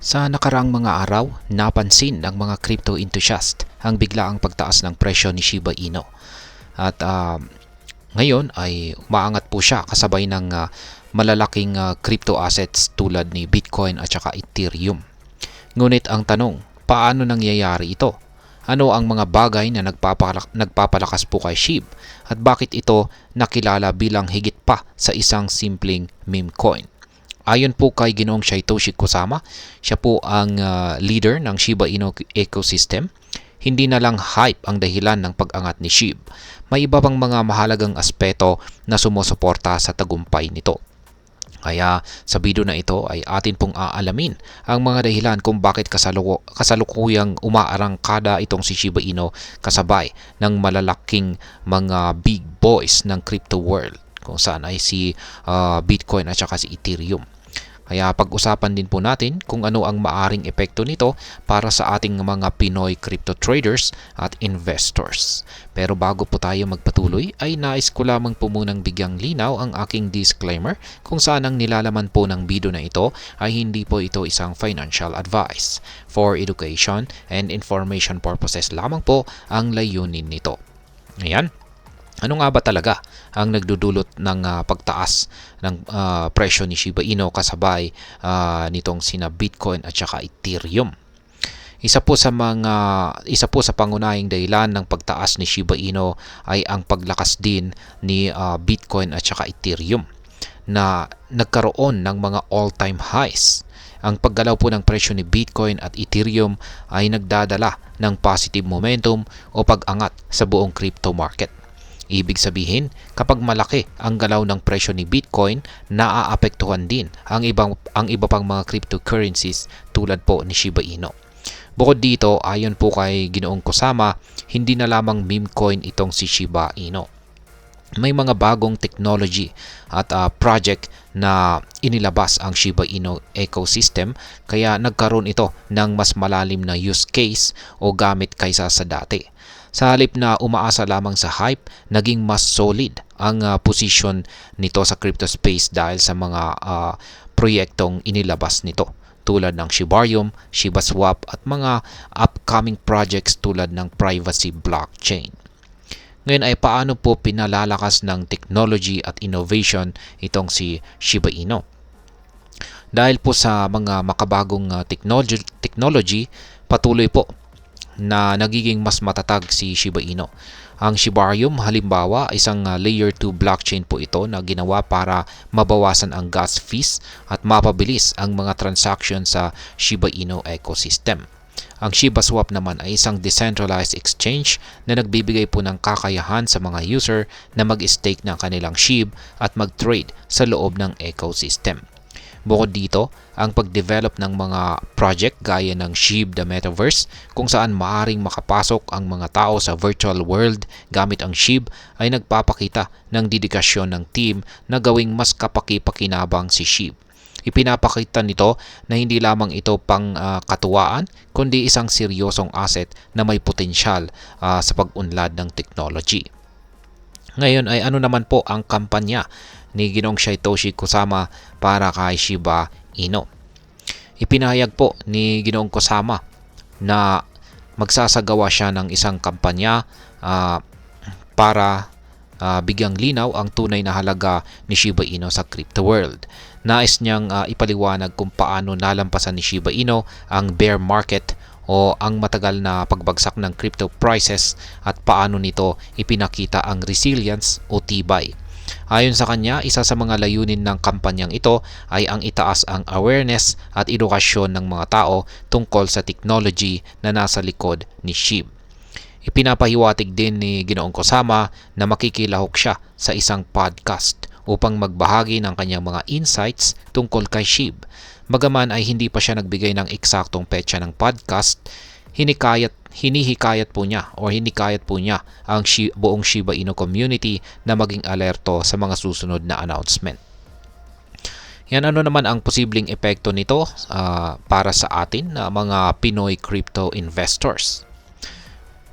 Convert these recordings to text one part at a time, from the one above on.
Sa nakaraang mga araw, napansin ng mga crypto enthusiast ang biglaang pagtaas ng presyo ni Shiba Inu. At ngayon ay umaangat po siya kasabay ng malalaking crypto assets tulad ni Bitcoin at saka Ethereum. Ngunit ang tanong, paano nangyayari ito? Ano ang mga bagay na nagpapalakas po kay SHIB at bakit ito nakilala bilang higit pa sa isang simpleng meme coin? Ayon po kay Ginoong Satoshi Kusama, siya po ang leader ng Shiba Inu ecosystem. Hindi na lang hype ang dahilan ng pag-angat ni SHIB. May iba pang mga mahalagang aspeto na sumusuporta sa tagumpay nito. Kaya sa video na ito ay atin pong aalamin ang mga dahilan kung bakit kasalukuyang umaarangkada itong si Shiba Inu kasabay ng malalaking mga big boys ng crypto world kung saan ay si Bitcoin at saka si Ethereum. Kaya pag-usapan din po natin kung ano ang maaring epekto nito para sa ating mga Pinoy crypto traders at investors. Pero bago po tayo magpatuloy ay nais ko lamang po munang bigyang linaw ang aking disclaimer kung saan ang nilalaman po ng video na ito ay hindi po ito isang financial advice. For education and information purposes lamang po ang layunin nito. Ayan. Ano nga ba talaga ang nagdudulot ng pagtaas ng presyo ni Shiba Inu kasabay nitong sina Bitcoin at saka Ethereum? Isa po sa pangunahing dahilan ng pagtaas ni Shiba Inu ay ang paglakas din ni Bitcoin at saka Ethereum na nagkaroon ng mga all-time highs. Ang paggalaw po ng presyo ni Bitcoin at Ethereum ay nagdadala ng positive momentum o pag-angat sa buong crypto market. Ibig sabihin, kapag malaki ang galaw ng presyo ni Bitcoin, naaapektuhan din ang iba pang mga cryptocurrencies tulad po ni Shiba Inu. Bukod dito, ayon po kay Ginoong Kusama, hindi na lamang meme coin itong si Shiba Inu. May mga bagong technology at project na inilabas ang Shiba Inu ecosystem kaya nagkaroon ito ng mas malalim na use case o gamit kaysa sa dati. Sa halip na umaasa lamang sa hype, naging mas solid ang position nito sa crypto space dahil sa mga proyektong inilabas nito tulad ng Shibarium, ShibaSwap at mga upcoming projects tulad ng privacy blockchain. Ngayon ay paano po pinalalakas ng technology at innovation itong si Shiba Inu? Dahil po sa mga makabagong technology, patuloy po na nagiging mas matatag si Shiba Inu. Ang Shibarium halimbawa isang layer 2 blockchain po ito na ginawa para mabawasan ang gas fees at mapabilis ang mga transaction sa Shiba Inu ecosystem. Ang ShibaSwap naman ay isang decentralized exchange na nagbibigay po ng kakayahan sa mga user na mag-stake ng kanilang SHIB at mag-trade sa loob ng ecosystem. Bukod dito, ang pag-develop ng mga project gaya ng SHIB the Metaverse kung saan maaring makapasok ang mga tao sa virtual world gamit ang SHIB ay nagpapakita ng dedikasyon ng team na gawing mas kapaki-pakinabang si SHIB. Ipinapakita nito na hindi lamang ito pang katuwaan kundi isang seryosong asset na may potensyal sa pag-unlad ng technology. Ngayon ay ano naman po ang kampanya ni Ginoong Satoshi Kusama para kay Shiba Inu? Ipinahayag po ni Ginoong Kusama na magsasagawa siya ng isang kampanya para bigyang linaw ang tunay na halaga ni Shiba Inu sa crypto world. Nais niyang ipaliwanag kung paano nalampasan ni Shiba Inu ang bear market o ang matagal na pagbagsak ng crypto prices at paano nito ipinakita ang resilience o tibay. Ayon sa kanya, isa sa mga layunin ng kampanyang ito ay ang itaas ang awareness at edukasyon ng mga tao tungkol sa technology na nasa likod ni SHIB. Ipinapahiwatig din ni Ginoong Kusama na makikilahok siya sa isang podcast upang magbahagi ng kanyang mga insights tungkol kay SHIB. Bagaman ay hindi pa siya nagbigay ng eksaktong petsa ng podcast, hinikayat po niya ang buong Shiba Inu community na maging alerto sa mga susunod na announcement. Yan, ano naman ang posibleng epekto nito para sa atin na mga Pinoy crypto investors?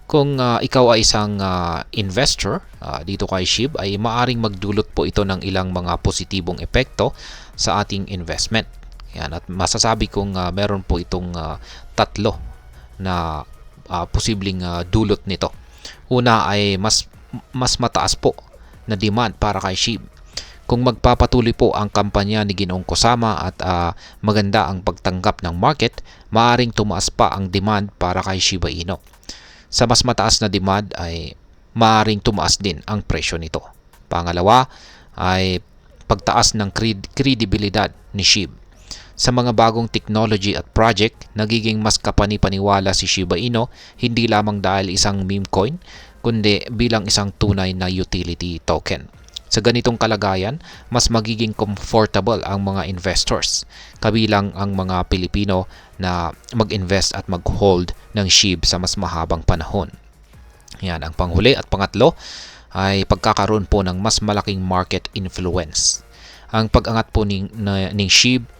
Kung ikaw ay isang investor dito kay SHIB ay maaring magdulot po ito ng ilang mga positibong epekto sa ating investment. Yan, at masasabi kong meron po itong tatlo na posibleng dulot nito. Una ay mas mataas po na demand para kay SHIB. Kung magpapatuloy po ang kampanya ni Ginoong Kusama at maganda ang pagtanggap ng market, maaring tumaas pa ang demand para kay Shiba Inu. Sa mas mataas na demand ay maaring tumaas din ang presyo nito. Pangalawa ay pagtaas ng kredibilidad ni SHIB. Sa mga bagong technology at project, nagiging mas kapani-paniwala si Shiba Inu hindi lamang dahil isang meme coin, kundi bilang isang tunay na utility token. Sa ganitong kalagayan, mas magiging comfortable ang mga investors, kabilang ang mga Pilipino na mag-invest at mag-hold ng SHIB sa mas mahabang panahon. Yan, ang panghuli at pangatlo ay pagkakaroon po ng mas malaking market influence. Ang pag-angat po ng SHIB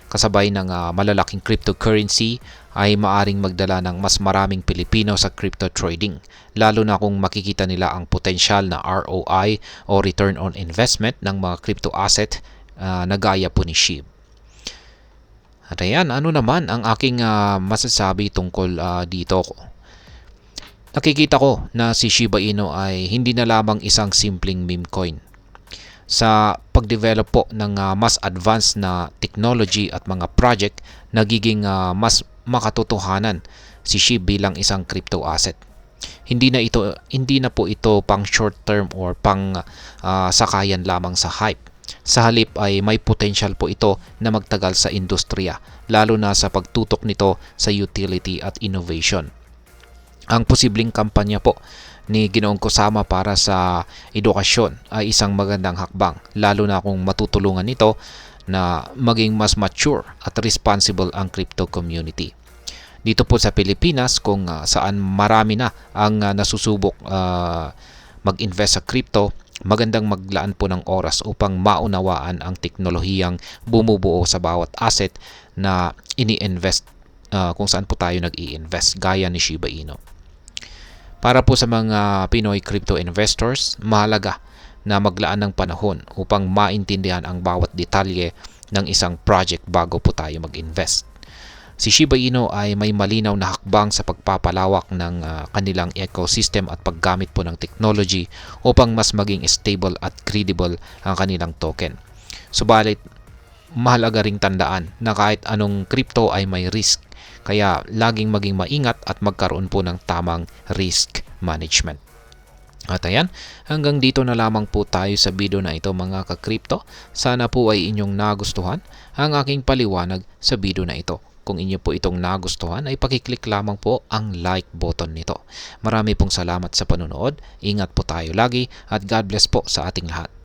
kasabay ng malalaking cryptocurrency ay maaring magdala ng mas maraming Pilipino sa crypto trading, lalo na kung makikita nila ang potensyal na ROI o return on investment ng mga crypto asset na gaya po ni SHIB. At ayan, ano naman ang aking masasabi tungkol dito? Nakikita ko na si Shiba Inu ay hindi na lamang isang simpleng meme coin. Sa pag-develop po ng mas advanced na technology at mga project, nagiging mas makatotohanan si SHIB bilang isang crypto asset. Hindi na po ito pang short term or pang sakayan lamang sa hype. Sa halip ay may potential po ito na magtagal sa industriya, lalo na sa pagtutok nito sa utility at innovation. Ang posibleng kampanya po ni Ginoong Kusama para sa edukasyon ay isang magandang hakbang, lalo na kung matutulungan nito na maging mas mature at responsible ang crypto community. Dito po sa Pilipinas, kung saan marami na ang nasusubok mag-invest sa crypto, magandang maglaan po ng oras upang maunawaan ang teknolohiyang bumubuo sa bawat asset na ini-invest kung saan po tayo nag-i-invest gaya ni Shiba Inu. Para po sa mga Pinoy crypto investors, mahalaga na maglaan ng panahon upang maintindihan ang bawat detalye ng isang project bago po tayo mag-invest. Si Shiba Inu ay may malinaw na hakbang sa pagpapalawak ng kanilang ecosystem at paggamit po ng technology upang mas maging stable at credible ang kanilang token. Subalit, mahalaga ring tandaan na kahit anong crypto ay may risk, kaya laging maging maingat at magkaroon po ng tamang risk management. At ayan, hanggang dito na lamang po tayo sa video na ito mga ka-crypto. Sana po ay inyong nagustuhan ang aking paliwanag sa video na ito. Kung inyo po itong nagustuhan ay pakiclick lamang po ang like button nito. Marami pong salamat sa panonood. Ingat po tayo lagi at God bless po sa ating lahat.